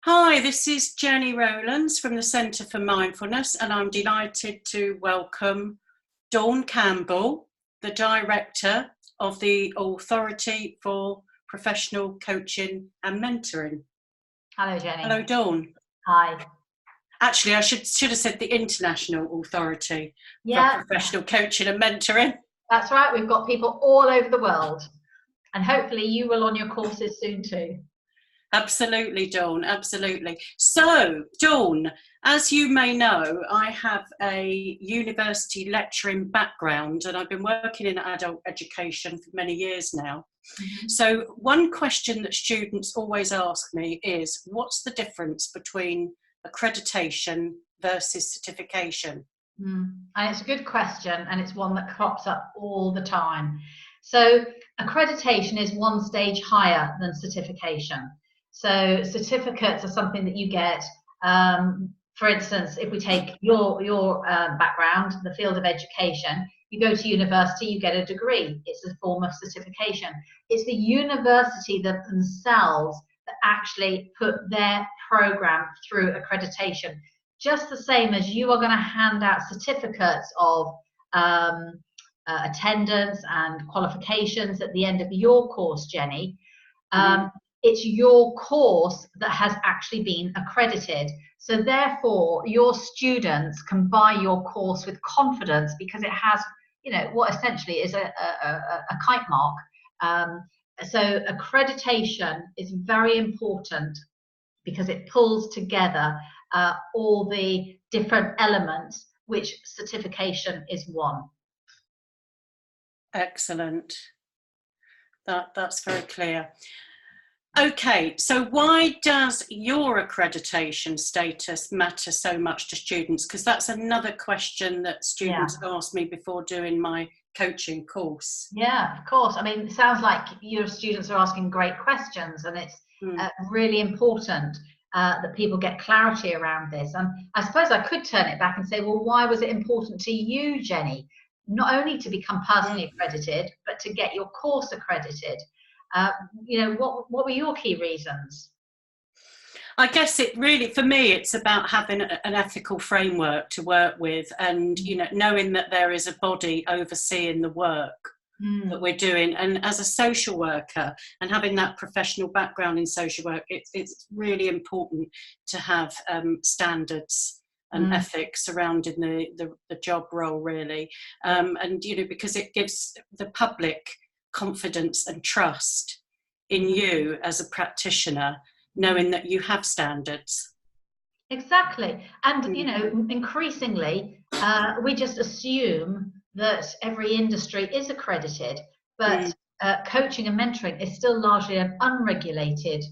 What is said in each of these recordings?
Hi, this is Jenny Rowlands from the Centre for Mindfulness, and I'm delighted to welcome Dawn Campbell, the Director of the Authority for Professional Coaching and Mentoring. Hello, Jenny. Hello, Dawn. Hi. Actually, I should have said the International Authority for Professional Coaching and Mentoring. That's right. We've got people all over the world, and hopefully you will on your courses soon too. Absolutely, Dawn, absolutely. So, Dawn, as you may know, I have a university lecturing background and I've been working in adult education for many years now. Mm-hmm. So one question that students always ask me is, what's the difference between accreditation versus certification? And it's a good question, and it's one that crops up all the time. So accreditation is one stage higher than certification. So certificates are something that you get, for instance, if we take your background, the field of education, you go to university, you get a degree. It's a form of certification. It's the university themselves that actually put their program through accreditation. Just the same as you are going to hand out certificates of attendance and qualifications at the end of your course, Jenny. It's your course that has actually been accredited. So therefore, your students can buy your course with confidence because it has, what essentially is a kite mark. So accreditation is very important because it pulls together all the different elements, which certification is one. Excellent. That's very clear. Okay, so why does your accreditation status matter so much to students? Because that's another question that students ask me before doing my coaching course. Yeah, of course. I mean, it sounds like your students are asking great questions, and it's really important that people get clarity around this. And I suppose I could turn it back and say, well, why was it important to you, Jenny? Not only to become personally accredited, but to get your course accredited. What were your key reasons? I guess it really, for me, it's about having an ethical framework to work with, and knowing that there is a body overseeing the work that we're doing. And as a social worker and having that professional background in social work, it's really important to have standards and ethics surrounding the job role, really. And because it gives the public confidence and trust in you as a practitioner, knowing that you have standards. Exactly. And increasingly we just assume that every industry is accredited, but coaching and mentoring is still largely an unregulated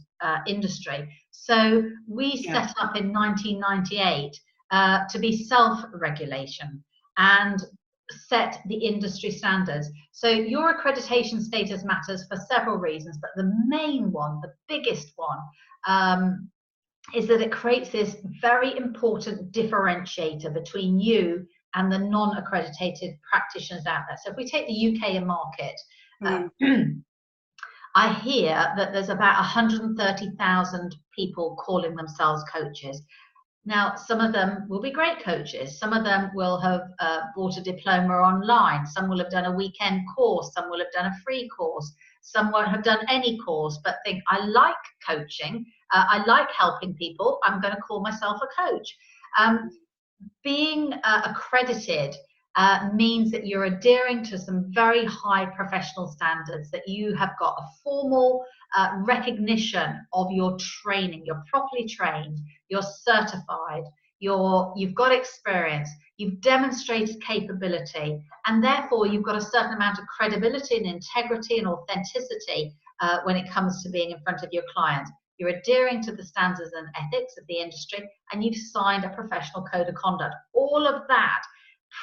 industry. So we set up in 1998 to be self-regulation and set the industry standards. So your accreditation status matters for several reasons, but the main one, the biggest one, is that it creates this very important differentiator between you and the non-accredited practitioners out there. So if we take the UK market, I hear that there's about 130,000 people calling themselves coaches. Now, some of them will be great coaches. Some of them will have bought a diploma online. Some will have done a weekend course. Some will have done a free course. Some won't have done any course, but think, I like coaching. I like helping people. I'm going to call myself a coach. Being accredited means that you're adhering to some very high professional standards, that you have got a formal recognition of your training. You're properly trained, you're certified, you've got experience, you've demonstrated capability, and therefore you've got a certain amount of credibility and integrity and authenticity when it comes to being in front of your client. You're adhering to the standards and ethics of the industry, and you've signed a professional code of conduct. All of that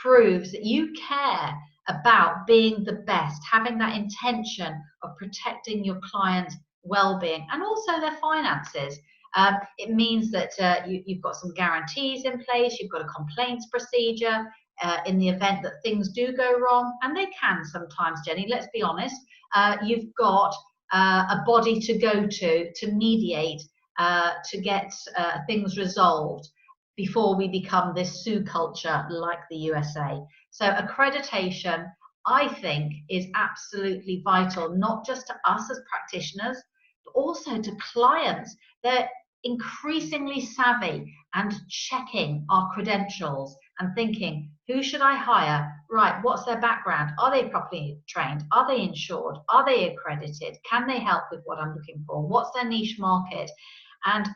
proves that you care about being the best, having that intention of protecting your client's well-being and also their finances. It means that you've got some guarantees in place, you've got a complaints procedure in the event that things do go wrong, and they can sometimes, Jenny, let's be honest. You've got a body to go to mediate to get things resolved before we become this sue culture like the USA. So accreditation, I think, is absolutely vital, not just to us as practitioners, but also to clients. They're increasingly savvy and checking our credentials and thinking, who should I hire? Right, what's their background? Are they properly trained? Are they insured? Are they accredited? Can they help with what I'm looking for? What's their niche market? And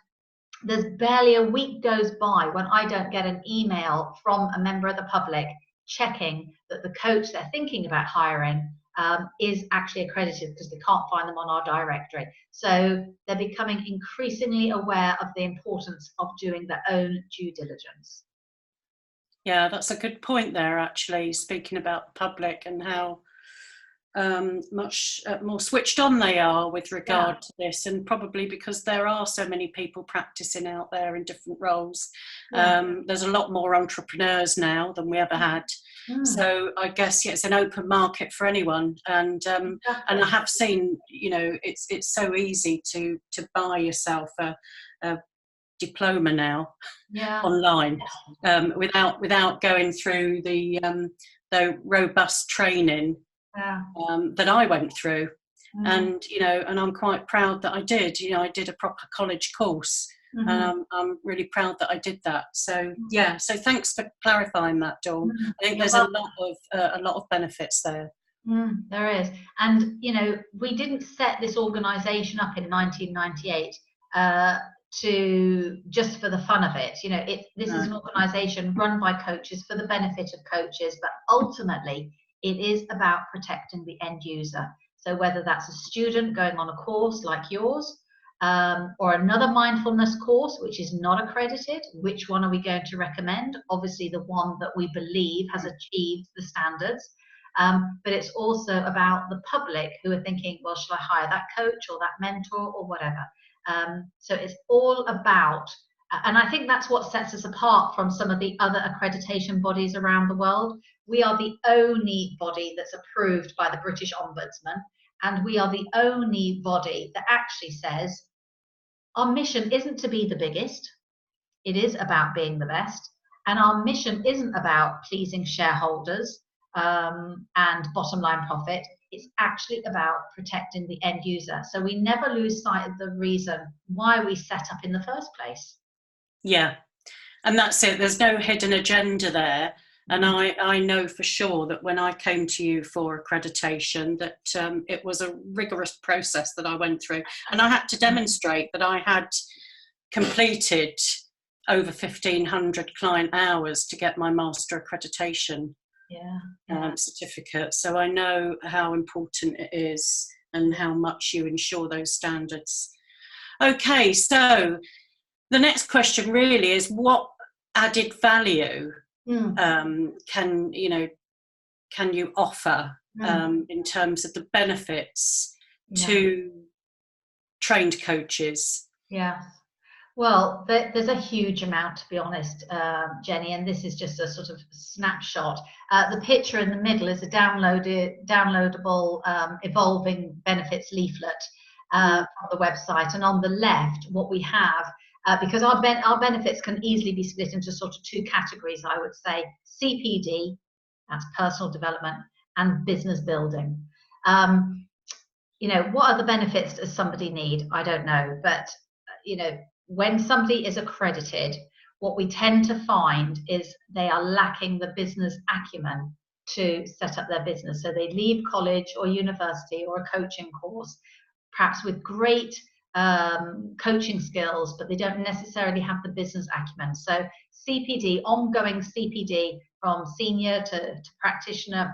there's barely a week goes by when I don't get an email from a member of the public checking that the coach they're thinking about hiring is actually accredited, because they can't find them on our directory. So they're becoming increasingly aware of the importance of doing their own due diligence. Yeah, that's a good point there, actually, speaking about the public and how much more switched on they are with regard to this, and probably because there are so many people practicing out there in different roles. There's a lot more entrepreneurs now than we ever had. So I guess it's an open market for anyone, and I have seen, you know, it's so easy to buy yourself a diploma now online, without going through the robust training that I went through. And you know, and I'm quite proud that I did. You know, I did a proper college course. I'm really proud that I did that. So yeah, so thanks for clarifying that, Dawn. I think there's a lot of benefits there. There is. And you know, we didn't set this organization up in 1998 to just for the fun of it. You know, this is an organization run by coaches for the benefit of coaches, but ultimately it is about protecting the end user. So whether that's a student going on a course like yours, or another mindfulness course which is not accredited, which one are we going to recommend? Obviously the one that we believe has achieved the standards. But it's also about the public who are thinking, well, shall I hire that coach or that mentor or whatever? So it's all about, and I think that's what sets us apart from some of the other accreditation bodies around the world. We are the only body that's approved by the British Ombudsman, and we are the only body that actually says our mission isn't to be the biggest, it is about being the best, and our mission isn't about pleasing shareholders and bottom line profit. It's actually about protecting the end user. So we never lose sight of the reason why we set up in the first place. Yeah, and that's it. There's no hidden agenda there. And I know for sure that when I came to you for accreditation, that it was a rigorous process that I went through. And I had to demonstrate that I had completed over 1,500 client hours to get my master accreditation certificate. So I know how important it is and how much you ensure those standards. Okay, so the next question really is, what added value can you offer in terms of the benefits to trained coaches? Yeah, well, there's a huge amount, to be honest, Jenny, and this is just a sort of snapshot. The picture in the middle is a downloadable evolving benefits leaflet from the website, and on the left what we have, because our benefits can easily be split into sort of two categories, I would say: CPD, that's personal development, and business building. You know, what other benefits does somebody need? I don't know, but you know, when somebody is accredited, what we tend to find is they are lacking the business acumen to set up their business. So they leave college or university or a coaching course, perhaps with great coaching skills, but they don't necessarily have the business acumen. So CPD, ongoing CPD from senior to practitioner,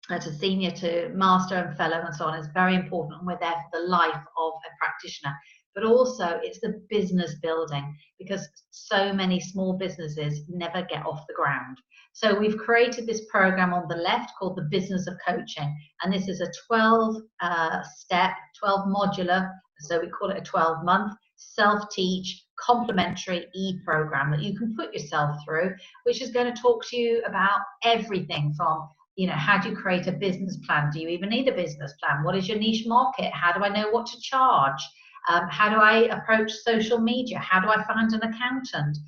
to senior to master and fellow and so on, is very important, and we're there for the life of a practitioner. But also it's the business building, because so many small businesses never get off the ground. So we've created this program on the left called the Business of Coaching, and this is a 12-step, 12 modular, so we call it a 12-month self-teach complementary e-program that you can put yourself through, which is going to talk to you about everything from, you know, how do you create a business plan? Do you even need a business plan? What is your niche market? How do I know what to charge? How do I approach social media? How do I find an accountant?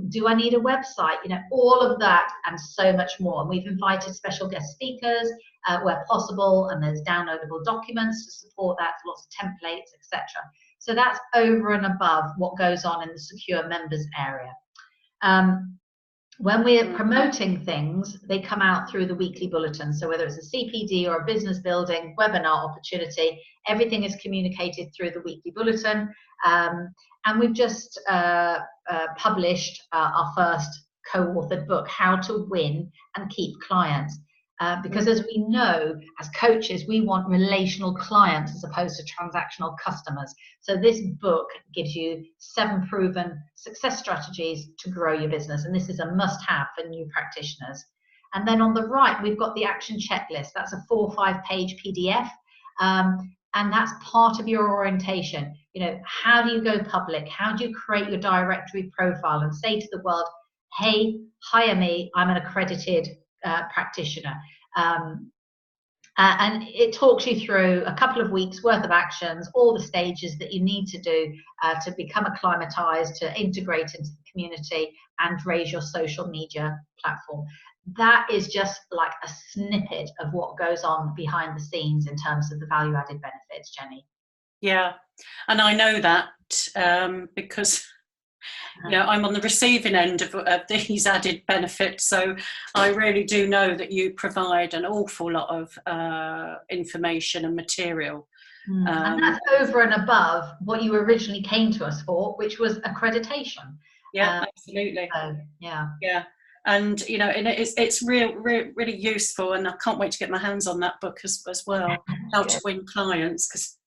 Do I need a website? All of that and so much more. And we've invited special guest speakers where possible, and there's downloadable documents to support that, lots of templates, etc. So that's over and above what goes on in the secure members area. When we're promoting things, they come out through the weekly bulletin. So whether it's a CPD or a business building webinar opportunity, everything is communicated through the weekly bulletin. And we've just published our first co-authored book, How to Win and Keep Clients. Because as we know, as coaches, we want relational clients as opposed to transactional customers. So this book gives you 7 proven success strategies to grow your business. And this is a must-have for new practitioners. And then on the right, we've got the action checklist. That's a 4 or 5 page PDF. And that's part of your orientation. How do you go public? How do you create your directory profile and say to the world, hey, hire me, I'm an accredited practitioner. And it talks you through a couple of weeks worth of actions, all the stages that you need to do to become acclimatized, to integrate into the community and raise your social media platform. That is just like a snippet of what goes on behind the scenes in terms of the value added benefits, Jenny. Yeah, and I know that because I'm on the receiving end of these added benefits, so I really do know that you provide an awful lot of information and material. And that's over and above what you originally came to us for, which was accreditation. Yeah, absolutely. Yeah. And and it's really useful, and I can't wait to get my hands on that book as well. How to Win Clients, because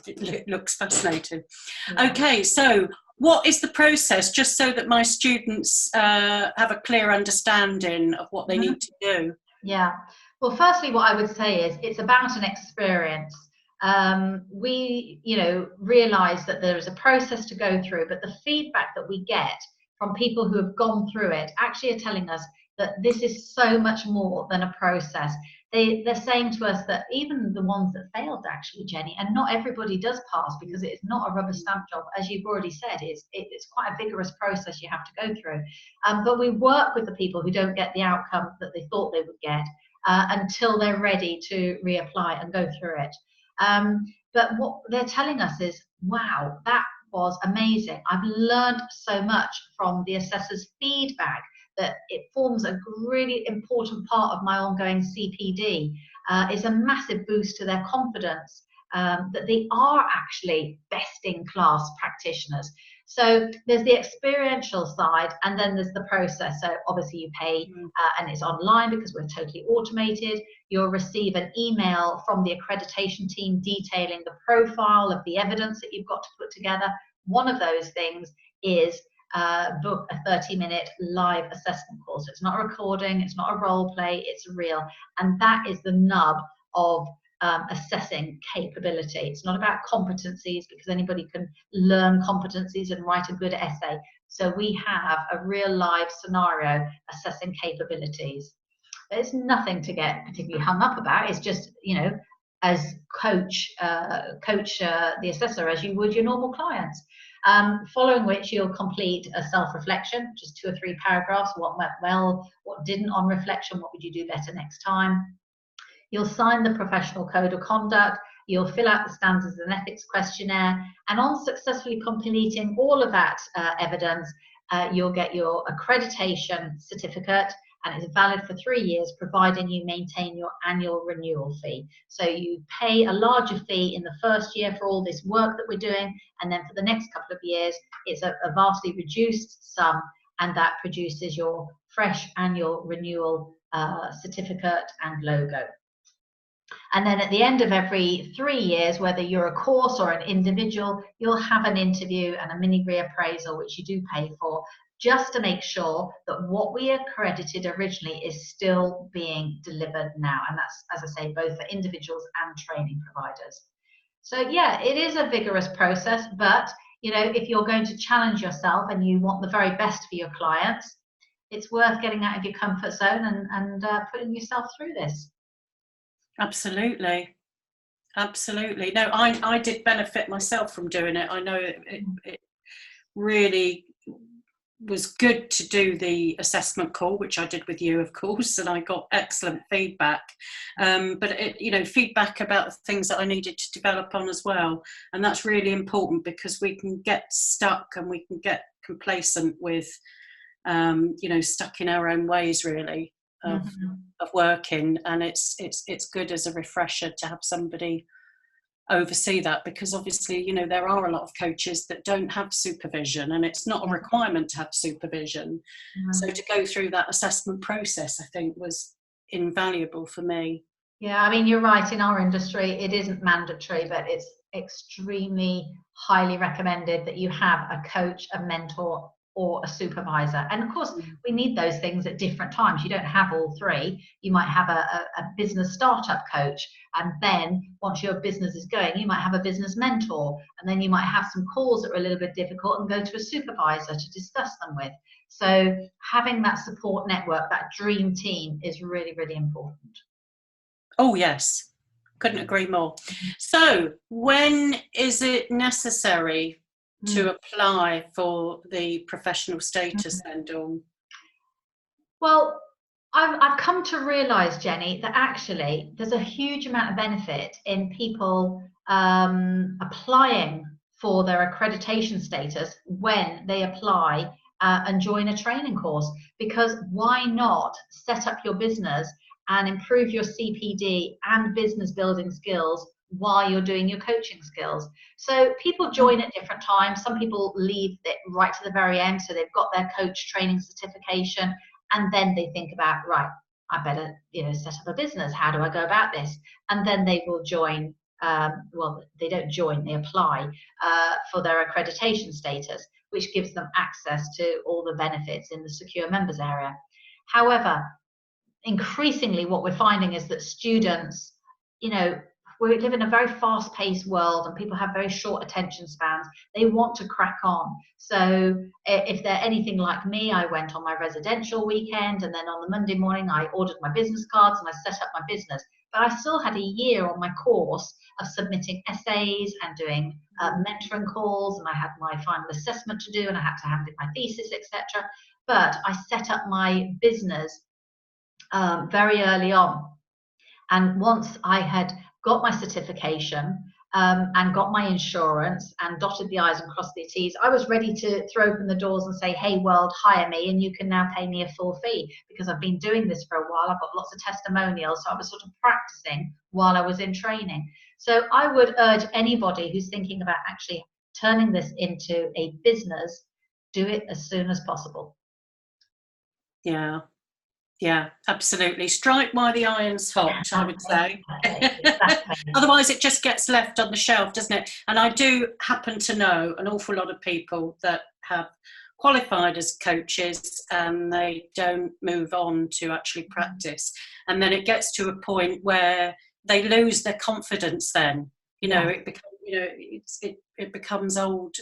it looks fascinating. Yeah. Okay, so what is the process, just so that my students have a clear understanding of what they need to do? Yeah. Well, firstly, what I would say is it's about an experience. We, realize that there is a process to go through, but the feedback that we get from people who have gone through it actually are telling us that this is so much more than a process. They're saying to us that even the ones that failed, actually, Jenny, and not everybody does pass, because it's not a rubber stamp job, as you've already said. It's quite a vigorous process you have to go through. But we work with the people who don't get the outcome that they thought they would get until they're ready to reapply and go through it. But what they're telling us is, wow, that was amazing. I've learned so much from the assessor's feedback that it forms a really important part of my ongoing CPD. It's a massive boost to their confidence that they are actually best in class practitioners. So there's the experiential side, and then there's the process. So obviously you pay and it's online because we're totally automated. You'll receive an email from the accreditation team detailing the profile of the evidence that you've got to put together. One of those things is book a 30-minute live assessment course. It's not a recording, it's not a role play, it's real. And that is the nub of assessing capability. It's not about competencies, because anybody can learn competencies and write a good essay. So we have a real live scenario assessing capabilities. There's nothing to get particularly hung up about. It's just, as coach the assessor as you would your normal clients. Following which you'll complete a self-reflection, just 2 or 3 paragraphs. What went well, what didn't on reflection, what would you do better next time? You'll sign the professional code of conduct, you'll fill out the standards and ethics questionnaire, and on successfully completing all of that evidence, you'll get your accreditation certificate, and it's valid for 3 years, providing you maintain your annual renewal fee. So you pay a larger fee in the first year for all this work that we're doing, and then for the next couple of years, it's a vastly reduced sum, and that produces your fresh annual renewal certificate and logo. And then at the end of every 3 years, whether you're a course or an individual, you'll have an interview and a mini reappraisal, which you do pay for, just to make sure that what we accredited originally is still being delivered now. And that's, as I say, both for individuals and training providers. So yeah, it is a vigorous process, but if you're going to challenge yourself and you want the very best for your clients, it's worth getting out of your comfort zone and putting yourself through this. Absolutely. Absolutely. No, I did benefit myself from doing it. I know it really was good to do the assessment call, which I did with you, of course, and I got excellent feedback. But feedback about the things that I needed to develop on as well, and that's really important because we can get stuck and we can get complacent with, stuck in our own ways, really, of working. And it's good as a refresher to have somebody oversee that, because obviously there are a lot of coaches that don't have supervision, and it's not a requirement to have supervision. So to go through that assessment process, I think, was invaluable for me. Yeah, I mean, you're right. In our industry, it isn't mandatory, but it's extremely highly recommended that you have a coach, a mentor, or a supervisor. And of course, we need those things at different times. You don't have all three. You might have a business startup coach, and then once your business is going, you might have a business mentor, and then you might have some calls that are a little bit difficult and go to a supervisor to discuss them with. So having that support network, that dream team, is really, really important. Oh yes, couldn't agree more. So when is it necessary to apply for the professional status then, Dawn? Well, I've come to realise, Jenny, that actually there's a huge amount of benefit in people applying for their accreditation status when they apply and join a training course. Because why not set up your business and improve your CPD and business building skills while you're doing your coaching skills? So people join at different times. Some people leave it right to the very end, so they've got their coach training certification, and then they think about, right, I better set up a business. How do I go about this? And then they will join. Well, they don't join, they apply for their accreditation status, which gives them access to all the benefits in the secure members area. However, increasingly what we're finding is that students, we live in a very fast-paced world and people have very short attention spans. They want to crack on. So if they're anything like me, I went on my residential weekend, and then on the Monday morning I ordered my business cards and I set up my business. But I still had a year on my course of submitting essays and doing mentoring calls, and I had my final assessment to do, and I had to hand in my thesis, etc. But I set up my business very early on. And once I had got my certification and got my insurance and dotted the I's and crossed the T's, I was ready to throw open the doors and say, hey, world, hire me, and you can now pay me a full fee, because I've been doing this for a while. I've got lots of testimonials. So I was sort of practicing while I was in training. So I would urge anybody who's thinking about actually turning this into a business, do it as soon as possible. Yeah, absolutely. Strike while the iron's hot, I would say. Exactly. Otherwise, it just gets left on the shelf, doesn't it? And I do happen to know an awful lot of people that have qualified as coaches and they don't move on to actually practice. And then it gets to a point where they lose their confidence then. It becomes old,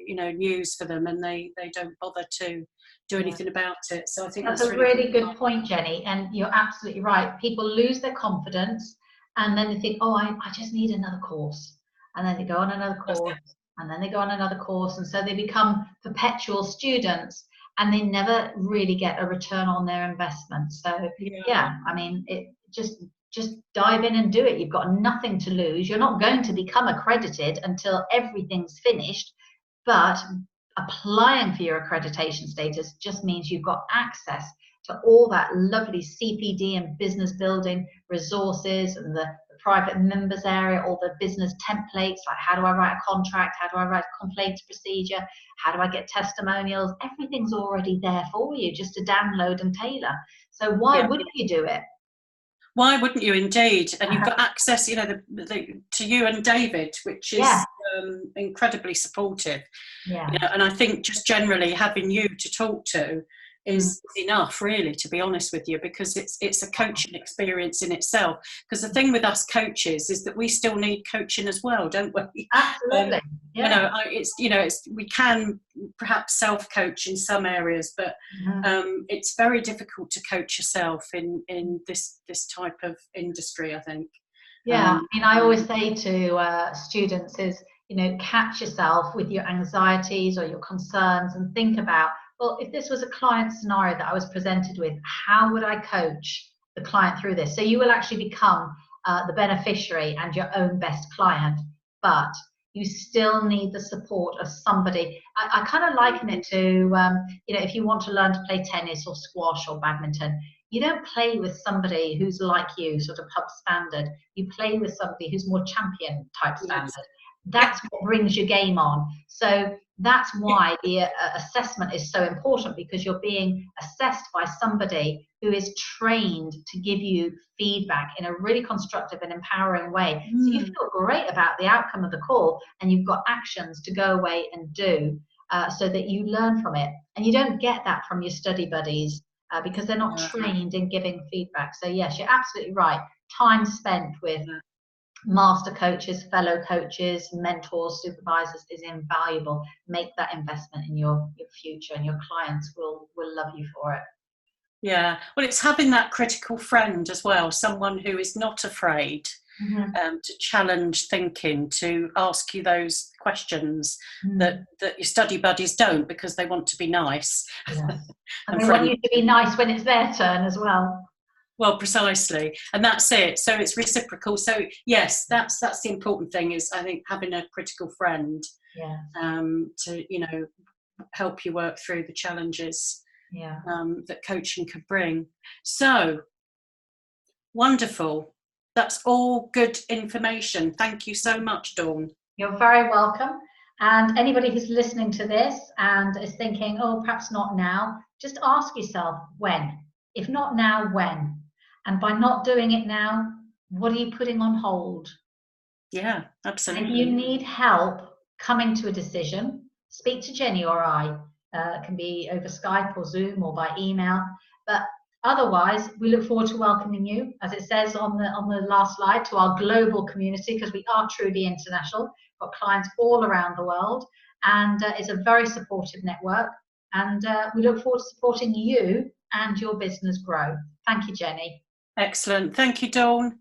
news for them, and they don't bother to do anything about it. So I think that's a really good point, Jenny, and you're absolutely right. People lose their confidence, and then they think, oh, I just need another course, and then they go on another course, and then they go on another course, and so they become perpetual students, and they never really get a return on their investment. So yeah, I mean, it just dive in and do it. You've got nothing to lose. You're not going to become accredited until everything's finished, but applying for your accreditation status just means you've got access to all that lovely CPD and business building resources, and the private members area, all the business templates, like how do I write a contract, how do I write a complaints procedure, how do I get testimonials. Everything's already there for you just to download and tailor. So why wouldn't you do it? Why wouldn't you, indeed? And you've got access, to you and David, which is incredibly supportive. And I think just generally having you to talk to is enough, really, to be honest with you, because it's a coaching experience in itself. Because the thing with us coaches is that we still need coaching as well, don't we? Absolutely. We can perhaps self-coach in some areas, but it's very difficult to coach yourself in this type of industry, I think. Yeah, I mean, I always say to students is, catch yourself with your anxieties or your concerns and think about, well, if this was a client scenario that I was presented with, how would I coach the client through this? So you will actually become the beneficiary and your own best client, but you still need the support of somebody. I kind of liken it to, if you want to learn to play tennis or squash or badminton, you don't play with somebody who's like you, sort of pub standard. You play with somebody who's more champion type standard. That's what brings your game on. So that's why the assessment is so important, because you're being assessed by somebody who is trained to give you feedback in a really constructive and empowering way. So you feel great about the outcome of the call, and you've got actions to go away and do, so that you learn from it. And you don't get that from your study buddies, because they're not trained in giving feedback. So yes, you're absolutely right. Time spent with master coaches, fellow coaches, mentors, supervisors is invaluable. Make that investment in your future, and your clients will love you for it. Yeah, well, it's having that critical friend as well, someone who is not afraid to challenge thinking, to ask you those questions that your study buddies don't, because they want to be nice. Yes. And they want you to be nice when it's their turn as well. Well, precisely, and that's it. So it's reciprocal. So yes, that's the important thing, is I think having a critical friend, to help you work through the challenges that coaching could bring. So wonderful. That's all good information. Thank you so much, Dawn. You're very welcome. And anybody who's listening to this and is thinking, oh, perhaps not now, just ask yourself when. If not now, when? And by not doing it now, what are you putting on hold? Yeah, absolutely. And if you need help coming to a decision, speak to Jenny or I. It can be over Skype or Zoom or by email. But otherwise, we look forward to welcoming you, as it says on the last slide, to our global community, because we are truly international. We've got clients all around the world, and it's a very supportive network. And we look forward to supporting you and your business grow. Thank you, Jenny. Excellent. Thank you, Dawn.